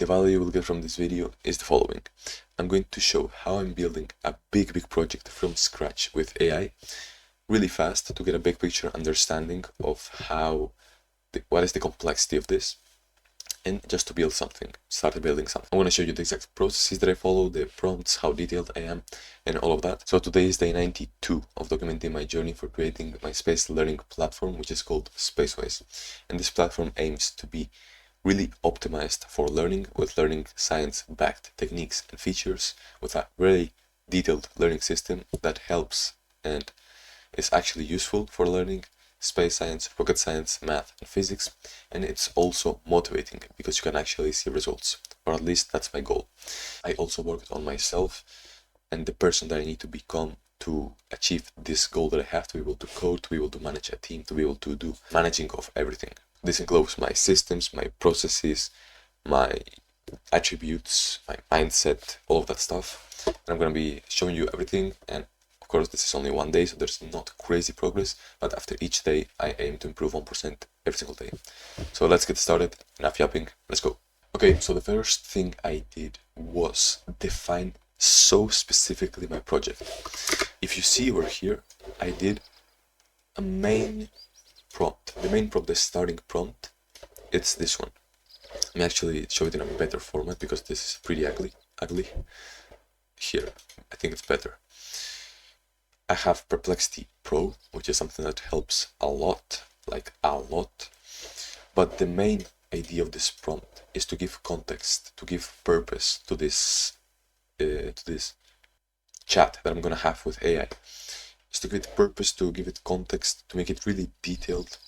the value you will get from this video is the following. I'm going to show how I'm building a big project from scratch with AI really fast to get a big picture understanding of what is the complexity of this, and just to build something, start building something. I'm going to show you the exact processes that I follow, the prompts, how detailed I am, and all of that. So today is day 92 of documenting my journey for creating my space learning platform, which is called SpaceWise. And this platform aims to be really optimized for learning, with learning science-backed techniques and features, with a very detailed learning system that helps and is actually useful for learning space science, rocket science, math, and physics. And it's also motivating because you can actually see results, or at least that's my goal. I also worked on myself and the person that I need to become to achieve this goal that I have, to be able to code, to be able to manage a team, to be able to do managing of everything. This includes my systems, my processes, my attributes, my mindset, all of that stuff. And I'm going to be showing you everything. And of course, this is only one day, so there's not crazy progress, but after each day, I aim to improve 1% every single day. So let's get started. Enough yapping, let's go. Okay, so the first thing I did was define so specifically my project. If you see over here, I did a main prompt. The main prompt, the starting prompt, it's this one. Let me actually show it in a better format because this is pretty ugly. Here, I think it's better. I have Perplexity Pro, which is something that helps a lot, like a lot. But the main idea of this prompt is to give context, to give purpose to this chat that I'm gonna have with AI. Is to give it purpose, to give it context, to make it really detailed,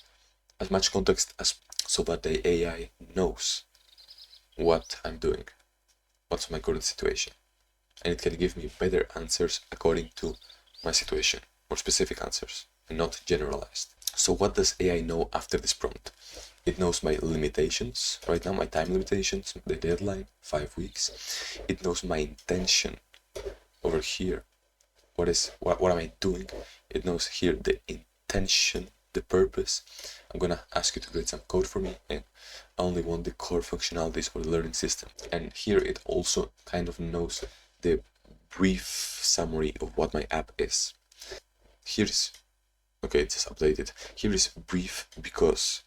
as much context as so that the AI knows what I'm doing, what's my current situation, and it can give me better answers according to my situation, more specific answers, and not generalized. So what does AI know after this prompt? It knows my limitations, right now my time limitations, the deadline, 5 weeks. It knows my intention over here. What am I doing? It knows here the intention, the purpose. I'm gonna ask you to create some code for me, and I only want the core functionalities for the learning system. And here it also kind of knows the brief summary of what my app is. Here's, okay, it's just updated. Here is brief because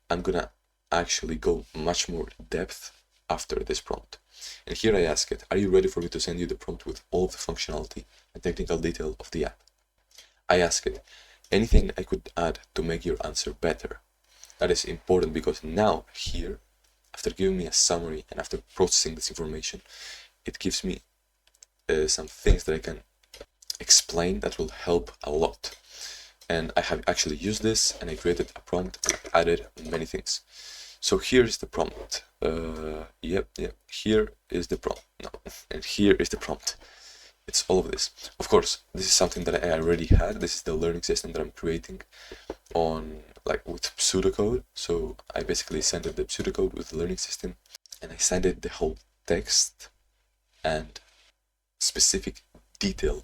I'm gonna actually go much more depth after this prompt. And here I ask it, are you ready for me to send you the prompt with all of the functionality and technical detail of the app? I ask it, anything I could add to make your answer better? That is important because now here, after giving me a summary and after processing this information, it gives me some things that I can explain that will help a lot. And I have actually used this, and I created a prompt and added many things. So here is the prompt. Yep. Here is the prompt. No, and here is the prompt. It's all of this. Of course, this is something that I already had. This is the learning system that I'm creating on, like, with pseudocode. So I basically sent it the pseudocode with the learning system, and I sent it the whole text and specific detail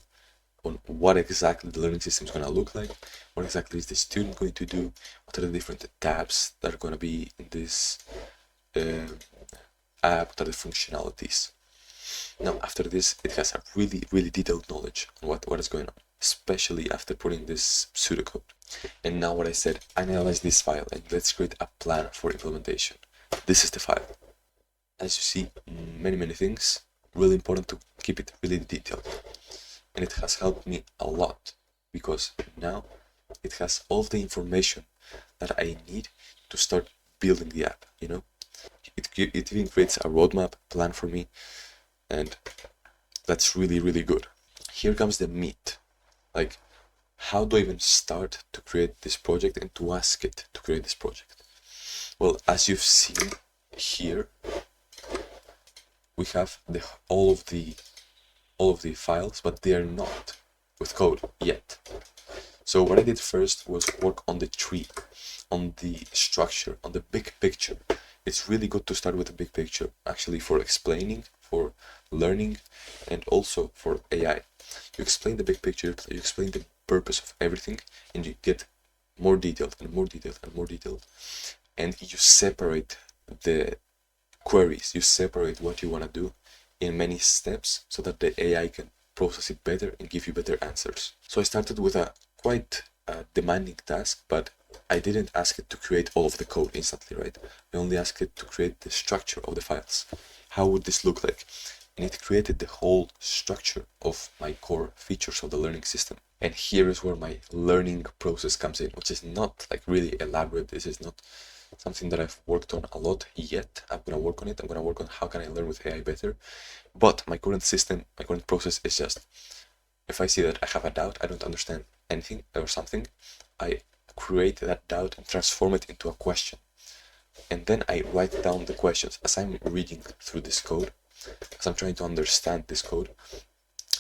on what exactly the learning system is going to look like, what exactly is the student going to do, what are the different tabs that are going to be in this app, what are the functionalities. Now, after this, it has a really detailed knowledge on what is going on, especially after putting this pseudocode. And now what I said, analyze this file and let's create a plan for implementation. This is the file. As you see, many things, really important to keep it really detailed. And it has helped me a lot because now it has all the information that I need to start building the app, you know? It even creates a roadmap plan for me, and that's really good. Here comes the meat. Like, how do I even start to create this project and to ask it to create this project? Well, as you've seen here, we have all of the files, but they are not with code yet. So what I did first was work on the tree, on the structure, on the big picture. It's really good to start with the big picture, actually, for explaining, for learning, and also for AI. You explain the big picture, you explain the purpose of everything, and you get more detailed and more detailed and more detailed, and you separate the queries. You separate what you want to do in many steps so that the AI can process it better and give you better answers. So I started with a quite demanding task, but I didn't ask it to create all of the code instantly, right? I only asked it to create the structure of the files. How would this look like? And it created the whole structure of my core features of the learning system. And here is where my learning process comes in, which is not like really elaborate. This is not something that I've worked on a lot yet. I'm gonna work on it. I'm gonna work on how can I learn with AI better. But my current system, my current process is just, if I see that I have a doubt, I don't understand anything or something, I create that doubt and transform it into a question. And then I write down the questions. As I'm reading through this code, as I'm trying to understand this code,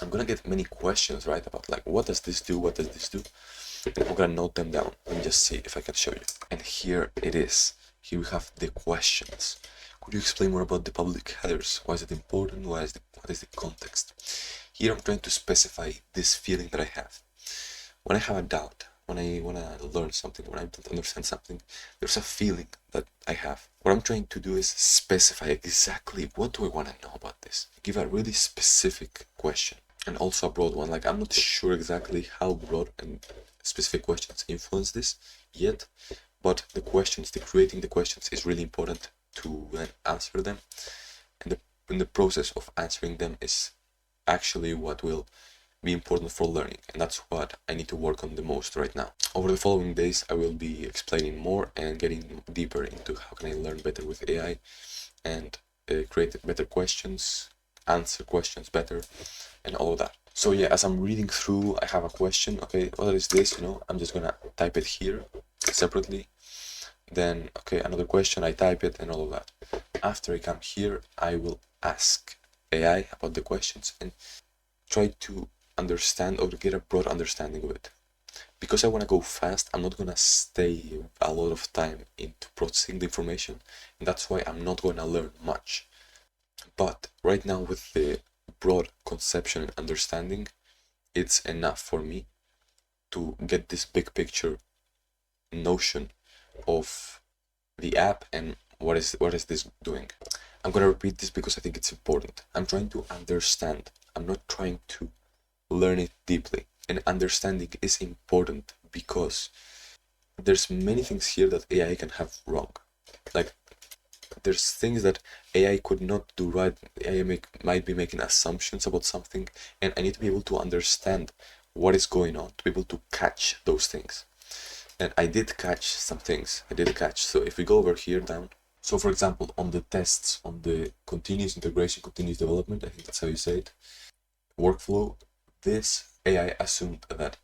I'm gonna get many questions, right? About like, what does this do? What does this do? And I'm gonna note them down. Let me just see if I can show you. And here it is. Here we have the questions. Could you explain more about the public headers? Why is it important? What is the context? Here I'm trying to specify this feeling that I have. When I have a doubt, when I want to learn something, when I don't understand something, there's a feeling that I have. What I'm trying to do is specify exactly what do I want to know about this. Give a really specific question, and also a broad one. Like, I'm not sure exactly how broad and specific questions influence this yet, but the questions, creating the questions is really important to then answer them. And the process of answering them is actually what will be important for learning, and that's what I need to work on the most right now. Over the following days, I will be explaining more and getting deeper into how can I learn better with AI and create better questions, answer questions better, and all of that. So yeah, as I'm reading through, I have a question. Okay, what is this? I'm just gonna type it here separately. Then, okay, another question, I type it and all of that. After I come here, I will ask AI about the questions and try to understand or to get a broad understanding of it. Because I want to go fast, I'm not going to stay a lot of time into processing the information, and that's why I'm not going to learn much. But right now, with the broad conception and understanding, it's enough for me to get this big picture notion of the app and what is this doing. I'm going to repeat this because I think it's important. I'm trying to understand. I'm not trying to learn it deeply. And understanding is important because there's many things here that AI can have wrong. Like, there's things that AI could not do right. AI might be making assumptions about something, and I need to be able to understand what is going on, to be able to catch those things. And I did catch some things. So if we go over here down, so for example, on the tests, on the continuous integration, continuous development, I think that's how you say it, workflow, this AI assumed that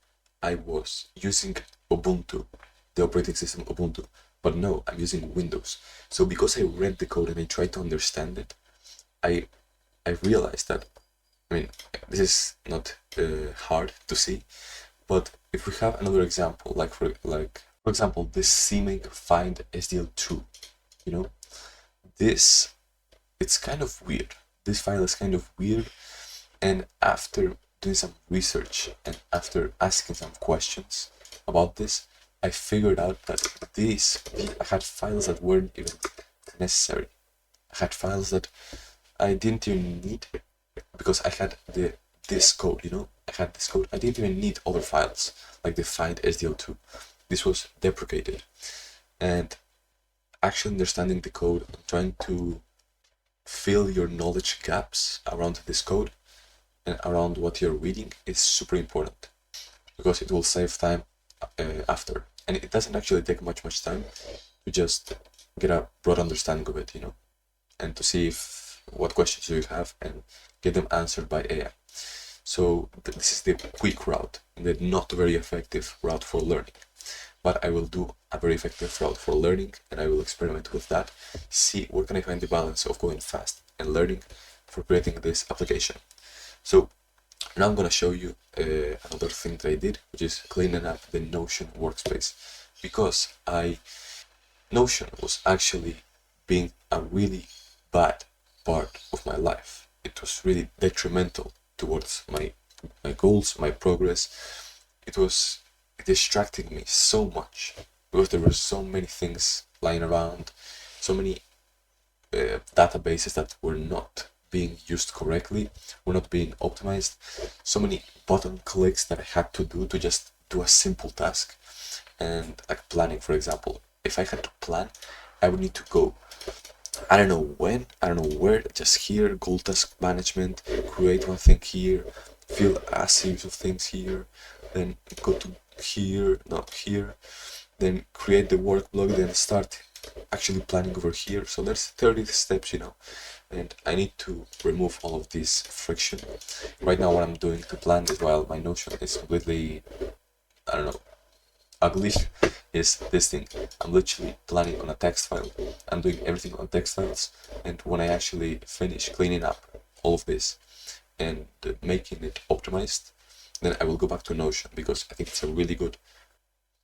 I was using Ubuntu, the operating system Ubuntu, but no, I'm using Windows. So because I read the code and I tried to understand it, I realized that, I mean, this is not hard to see, but if we have another example, like for example, this CMake find SDL2, this, it's kind of weird. This file is kind of weird, and after doing some research and after asking some questions about this, I figured out that I had files that weren't even necessary. I had files that I didn't even need because I had this code, I had this code. I didn't even need other files like the find SDL2. This was deprecated. And actually understanding the code, trying to fill your knowledge gaps around this code and around what you're reading is super important because it will save time after. And it doesn't actually take much time to just get a broad understanding of it, and to see what questions you have and get them answered by AI. So this is the quick route, the not very effective route for learning. But I will do a very effective route for learning, and I will experiment with that, see where can I find the balance of going fast and learning for creating this application. So now I'm going to show you another thing that I did, which is cleaning up the Notion workspace, because Notion was actually being a really bad part of my life. It was really detrimental towards my goals, my progress. It was distracting me so much because there were so many things lying around, so many databases that were not being used correctly, were not being optimized. So many button clicks that I had to do to just do a simple task. And like planning, for example, if I had to plan, I would need to go, I don't know when, I don't know where, just here, goal task management, create one thing here, fill a series of things here, then go to here, not here, then create the work block, then start actually planning over here. So there's 30 steps, and I need to remove all of this friction. Right now what I'm doing to plan is, while my Notion is completely, I don't know, ugly, is this thing. I'm literally planning on a text file. I'm doing everything on text files, and when I actually finish cleaning up all of this and making it optimized, then I will go back to Notion, because I think it's a really good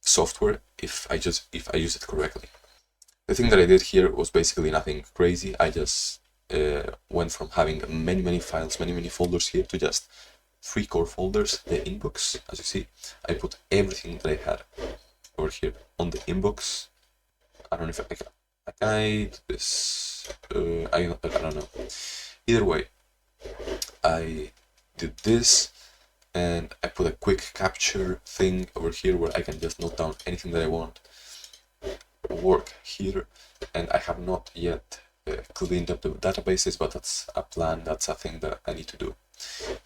software if I use it correctly. The thing that I did here was basically nothing crazy. I just went from having many files, many folders here, to just 3 core folders. The inbox, as you see, I put everything that I had over here on the inbox. I don't know if I do this. I don't know. Either way, I did this, and I put a quick capture thing over here where I can just note down anything that I want. Work here, and I have not yet cleaned up the databases, but that's a plan, that's a thing that I need to do.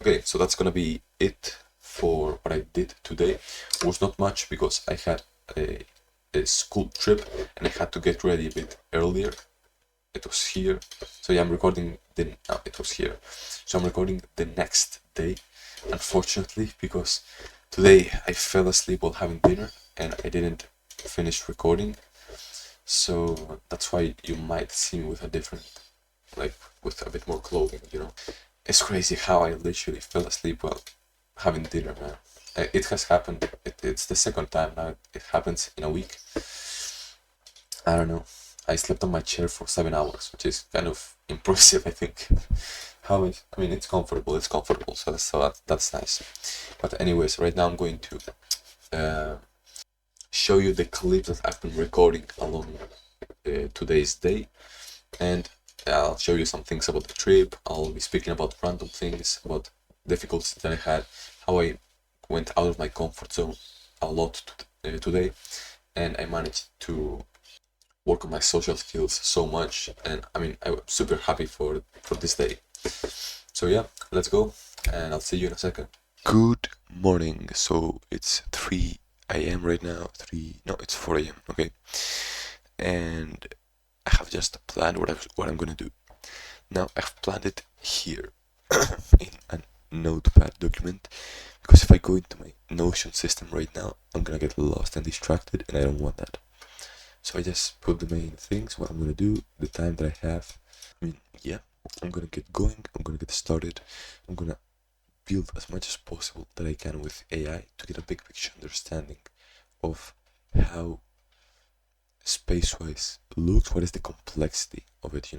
Okay, so that's gonna be it for what I did today. It was not much because I had a school trip and I had to get ready a bit earlier. It was here, so yeah, I'm recording it was here, so I'm recording the next day, unfortunately, because today I fell asleep while having dinner and I didn't finish recording. So that's why you might see me with a different, like with a bit more clothing. It's crazy how I literally fell asleep while having dinner, man. It has happened. It's the second time now. It happens in a week. I don't know. I slept on my chair for 7 hours, which is kind of impressive, I think. I mean, it's comfortable. It's comfortable. So that's nice. But anyways, right now I'm going to show you the clips that I've been recording along today's day, and I'll show you some things about the trip. I'll be speaking about random things, about difficulties that I had, how I went out of my comfort zone a lot today, and I managed to work on my social skills so much. And I mean, I'm super happy for this day. So yeah, let's go, and I'll see you in a second. Good morning. So it's 3 a.m. right now. No, it's 4 a.m. Okay, and I have just planned what I'm gonna do. Now I've planned it here in a notepad document, because if I go into my Notion system right now, I'm gonna get lost and distracted, and I don't want that. So I just put the main things, what I'm gonna do, the time that I have. I mean, yeah, I'm gonna get going, I'm gonna get started, I'm gonna build as much as possible that I can with AI to get a big picture understanding of how SpaceWise looks, what is the complexity of it.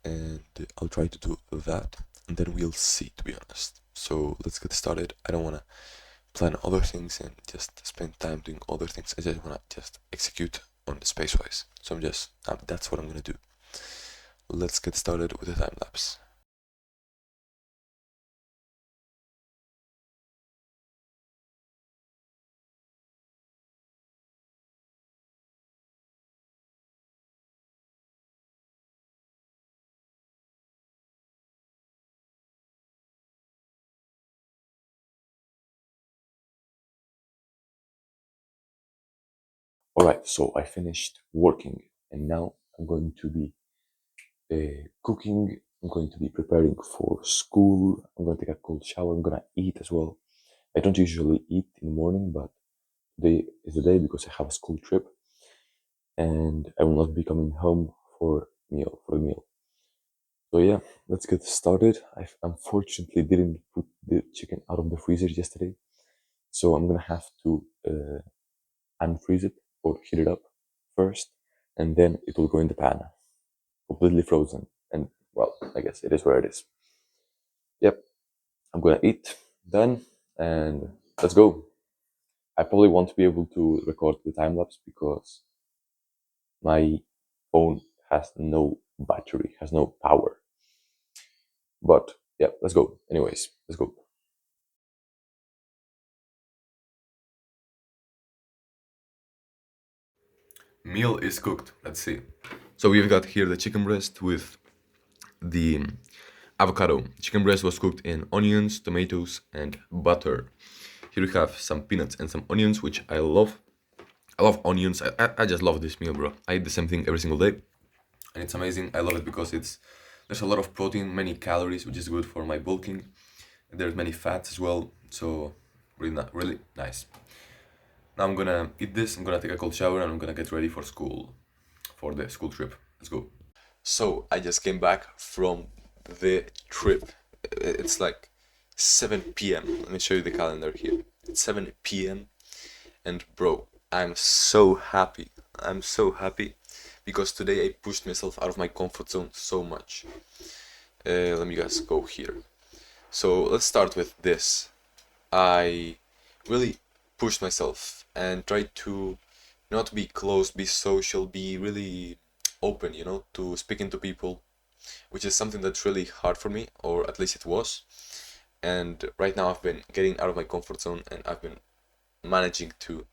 And I'll try to do that, and then we'll see, to be honest. So let's get started. I don't want to plan other things and just spend time doing other things. I just want to just execute on the SpaceWise. So that's what I'm gonna do. Let's get started with the time lapse. Alright, so I finished working, and now I'm going to be cooking. I'm going to be preparing for school. I'm going to take a cold shower. I'm gonna eat as well. I don't usually eat in the morning, but today is the day because I have a school trip, and I will not be coming home for the meal. So yeah, let's get started. I unfortunately didn't put the chicken out of the freezer yesterday, so I'm gonna have to unfreeze it or heat it up first, and then it will go in the pan, completely frozen. And well, I guess it is where it is. Yep, I'm gonna eat then, and let's go. I probably won't be able to record the time lapse because my phone has no battery, has no power. But yeah, let's go. Anyways, let's go. Meal is cooked. Let's see. So we've got here the chicken breast with the avocado. Chicken breast was cooked in onions, tomatoes, and butter. Here we have some peanuts and some onions, which I love. I love onions. I just love this meal, bro. I eat the same thing every single day, and it's amazing. I love it because there's a lot of protein, many calories, which is good for my bulking. There's many fats as well, so really nice. Now I'm gonna eat this. I'm gonna take a cold shower, and I'm gonna get ready for school, for the school trip. Let's go. So I just came back from the trip. It's like 7 p.m. Let me show you the calendar here. It's 7 p.m. and bro, I'm so happy. I'm so happy because today I pushed myself out of my comfort zone so much. Let me just go here. So let's start with this. I really pushed myself and tried to not be closed, be social, be really open, to speaking to people, which is something that's really hard for me, or at least it was. And right now I've been getting out of my comfort zone and I've been managing to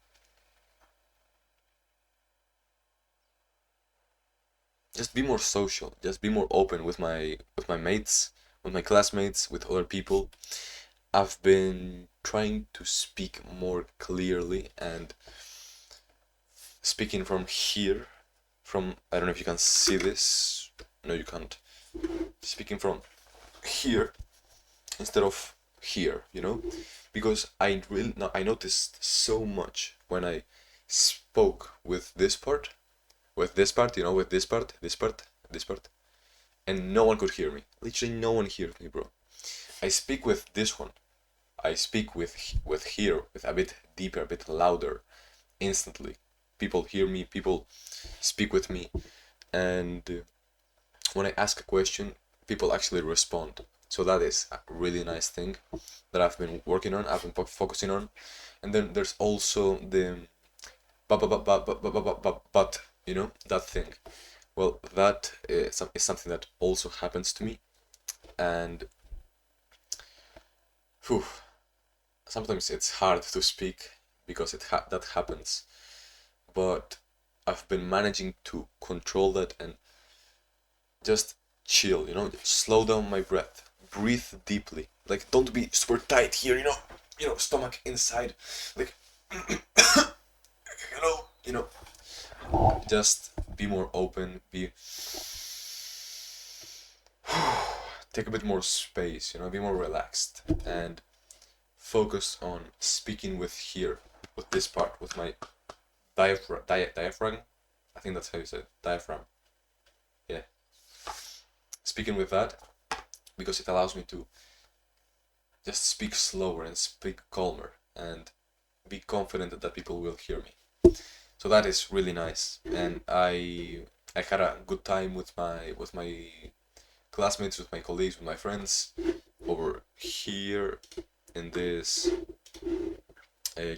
just be more social, just be more open with my mates, with my classmates, with other people. I've been trying to speak more clearly and speaking from here, from I don't know if you can see this. No, you can't. Speaking from here instead of here, because I noticed so much when I spoke with this part, with this part, with this part, and no one could hear me. Literally, no one hears me, bro. I speak with this one. I speak with here, with a bit deeper, a bit louder, instantly. People hear me. People speak with me, and when I ask a question, people actually respond. So that is a really nice thing that I've been working on. I've been focusing on, and then there's also the but that thing. Well, that is something that also happens to me, and whew, sometimes it's hard to speak because that happens. But I've been managing to control that and just chill, slow down my breath, breathe deeply. Like, don't be super tight here, stomach inside, like, you know, just be more open, take a bit more space, be more relaxed, and focus on speaking with here, with this part, with my diaphragm. I think that's how you say it, diaphragm. Yeah. Speaking with that, because it allows me to just speak slower and speak calmer and be confident that people will hear me. So that is really nice, and I had a good time with my classmates, with my colleagues, with my friends over here in this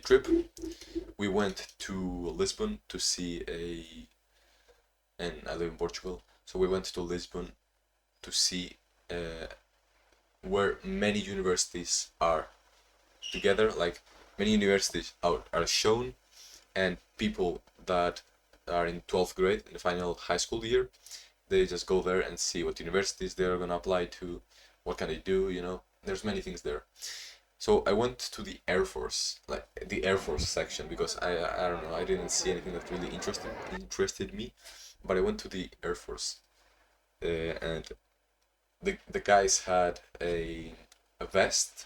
trip. We went to Lisbon to see and I live in Portugal, so we went to Lisbon to see where many universities are together, like many universities are shown, and people that are in 12th grade, in the final high school year, they just go there and see what universities they're gonna apply to, what can they do, there's many things there. So I went to the Air Force, like the Air Force section, because I don't know, I didn't see anything that really interested me, but I went to the Air Force, and the guys had a vest,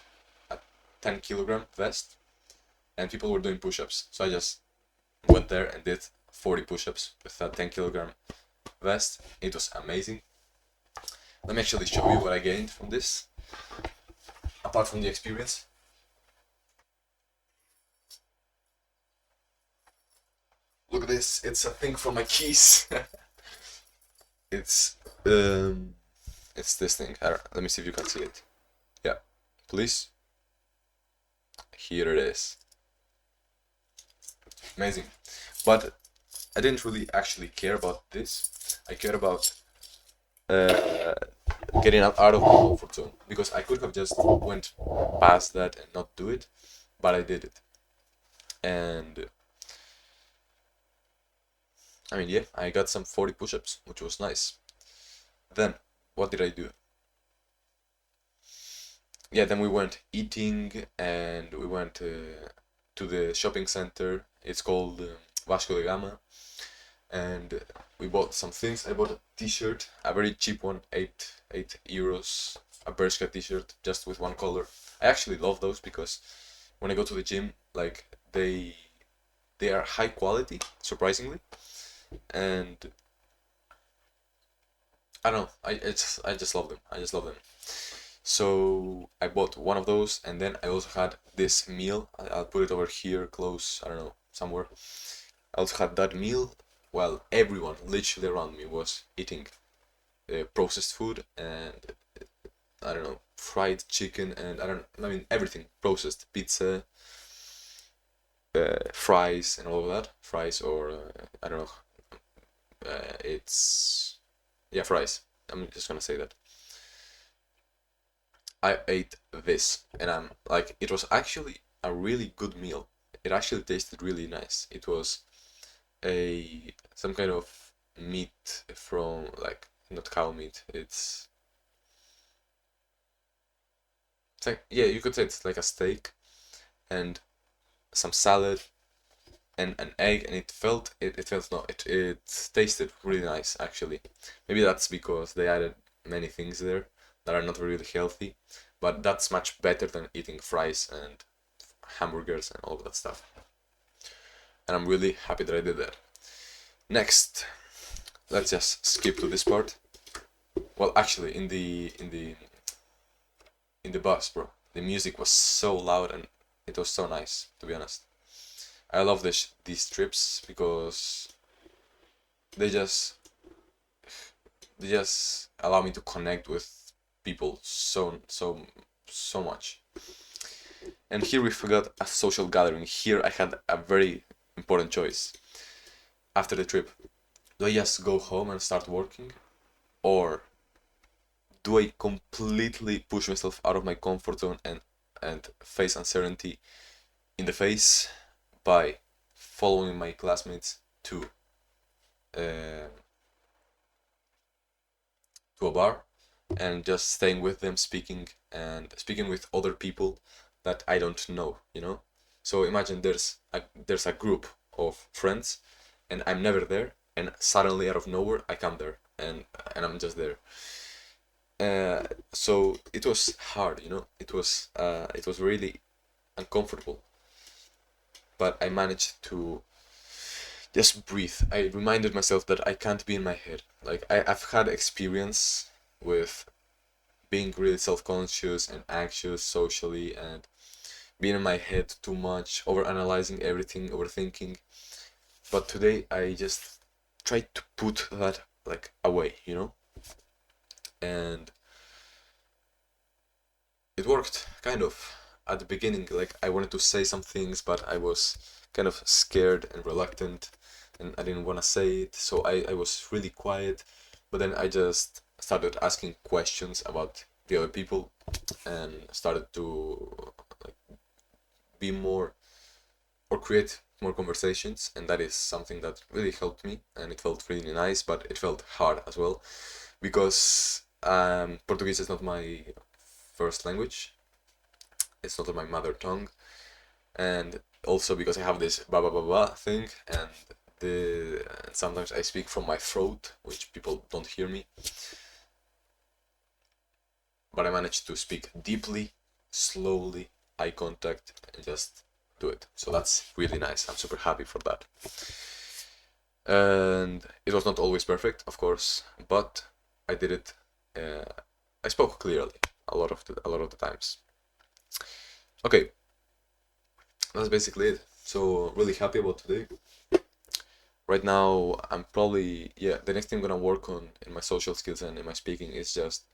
a 10 kilogram vest, and people were doing push-ups. So I just went there and did 40 push-ups with a 10 kilogram vest. It was amazing. Let me actually show you what I gained from this, apart from the experience. Look at this, it's a thing for my keys. it's um it's this thing. Let me see if you can see it. Yeah, please. Here it is. Amazing. But I didn't really actually care about this. I cared about uh, getting out of my comfort zone, because I could have just went past that and not do it, but I did it. And I mean, yeah, I got some 40 push-ups, which was nice. Then, what did I do? Yeah, then we went eating, and we went to the shopping center. It's called Vasco da Gama, and we bought some things. I bought a t-shirt, a very cheap one, 8 euros, a Bershka t-shirt, just with one color. I actually love those because when I go to the gym, like they are high quality, surprisingly, and I don't know, I just love them. I just love them. So I bought one of those, and then I also had this meal. I'll put it over here, close, I don't know, somewhere. I also had that meal while everyone literally around me was eating processed food and I don't know, fried chicken and I mean everything processed, pizza, fries and all of that. Fries or I don't know, it's yeah, fries. I'm just gonna say that. I ate this and I'm like, it was actually a really good meal. It actually tasted really nice. It was a some kind of meat from like not cow meat. It's like yeah, you could say it's like a steak and some salad and an egg, and it felt no, it tasted really nice actually. Maybe that's because they added many things there that are not really healthy, but that's much better than eating fries and hamburgers and all that stuff. And I'm really happy that I did that. Next, let's just skip to this part. Well, actually, in the bus, bro, the music was so loud and it was so nice, to be honest. I love these trips because they just they just allow me to connect with people so much. And here we forgot a social gathering. Here I had a very important choice after the trip. Do I just go home and start working, or do I completely push myself out of my comfort zone and face uncertainty in the face by following my classmates uh, to a bar and just staying with them, speaking and speaking with other people that I don't know, you know? So imagine there's a group of friends and I'm never there, and suddenly out of nowhere I come there and I'm just there. So it was hard, you know? It was really uncomfortable, but I managed to just breathe. I reminded myself that I can't be in my head. Like I've had experience with being really self-conscious and anxious socially and being in my head too much, over analyzing everything, overthinking. But today I just tried to put that like away, you know? And it worked kind of at the beginning. Like I wanted to say some things, but I was kind of scared and reluctant and I didn't want to say it. So I was really quiet, but then I just started asking questions about the other people and started to like be more or create more conversations, and that is something that really helped me and it felt really nice, but it felt hard as well because Portuguese is not my first language, it's not my mother tongue, and also because I have this ba ba ba ba thing, and sometimes I speak from my throat, which people don't hear me, but I managed to speak deeply, slowly, eye contact, and just do it. So that's really nice. I'm super happy for that. And it was not always perfect, of course, but I did it. I spoke clearly a lot of the times. Okay, that's basically it. So really happy about today. Right now, I'm probably yeah. The next thing I'm gonna work on in my social skills and in my speaking is just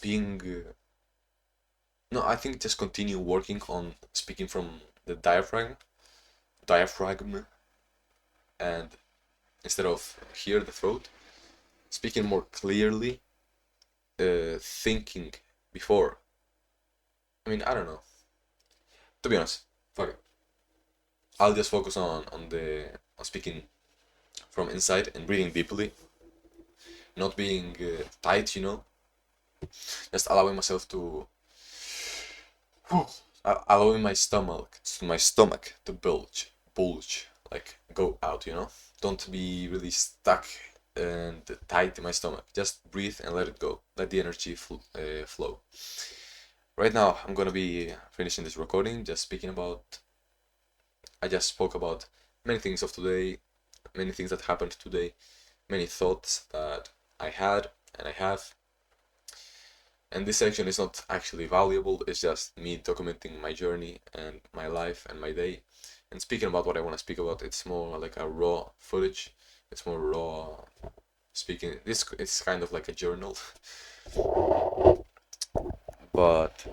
being. No, I think just continue working on speaking from the diaphragm, and instead of here the throat, speaking more clearly, thinking before. I mean, I don't know. To be honest, fuck it. I'll just focus on speaking from inside and breathing deeply, not being tight, just allowing myself to, allowing my stomach to bulge, like go out, Don't be really stuck and tight in my stomach. Just breathe and let it go. Let the energy flow. Right now, I'm gonna be finishing this recording, just speaking about. I just spoke about many things of today, many things that happened today, many thoughts that I had and I have. And this section is not actually valuable, it's just me documenting my journey and my life and my day. And speaking about what I want to speak about, it's more like a raw footage. It's more raw speaking. It's kind of like a journal. But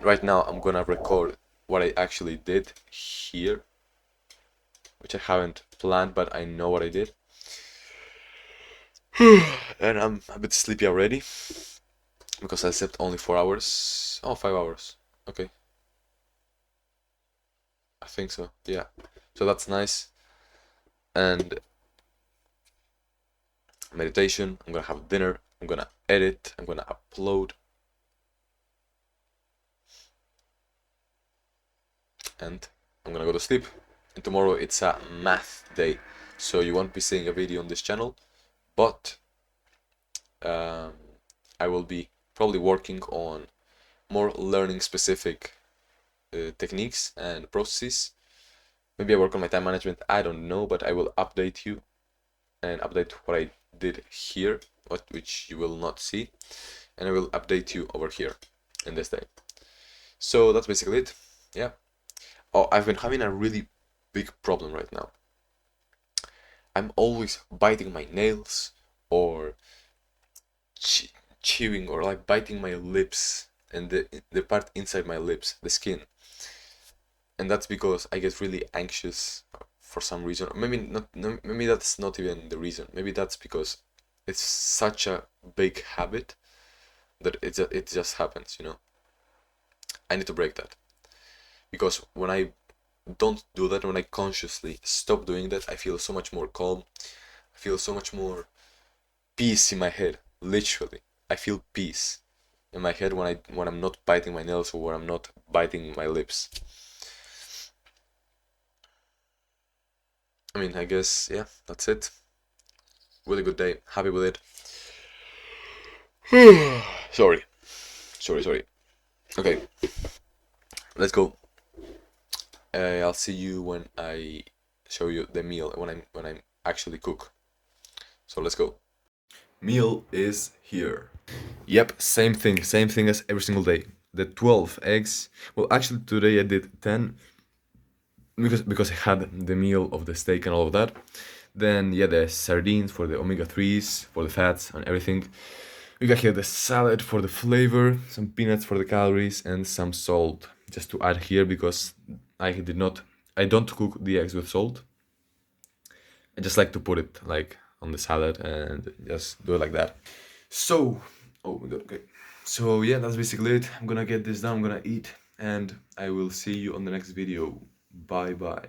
right now I'm gonna record what I actually did here, which I haven't planned, but I know what I did. And I'm a bit sleepy already because I slept only 4 hours. Oh, 5 hours. Okay. I think so. Yeah. So that's nice. And meditation. I'm gonna have dinner. I'm gonna edit. I'm gonna upload. And I'm gonna go to sleep. And tomorrow it's a math day. So you won't be seeing a video on this channel. But I will be probably working on more learning specific techniques and processes. Maybe I work on my time management, I don't know, but I will update you and update what I did here, which you will not see, and I will update you over here in this day. So that's basically it. Yeah. Oh, I've been having a really big problem right now. I'm always biting my nails or chewing or like biting my lips and the part inside my lips, the skin. And that's because I get really anxious for some reason. Maybe not. No, maybe that's not even the reason. Maybe that's because it's such a big habit that it just happens. I need to break that because when I don't do that, when I consciously stop doing that, I feel so much more calm. I feel so much more peace in my head. Literally, I feel peace in my head when I'm not biting my nails or when I'm not biting my lips. I mean, I guess, yeah, that's it. Really good day. Happy with it. Sorry. Sorry. Okay, let's go. I'll see you when I show you the meal when I actually cook. So let's go. Meal is here. Yep, same thing as every single day. The 12 eggs. Well, actually today I did 10 because I had the meal of the steak and all of that. Then yeah, the sardines for the omega-3s, for the fats and everything. We got here the salad for the flavor, some peanuts for the calories, and some salt just to add here because I don't cook the eggs with salt. I just like to put it like on the salad and just do it like that. So, oh my god, okay. So yeah, that's basically it. I'm gonna get this done, I'm gonna eat, and I will see you on the next video. Bye bye.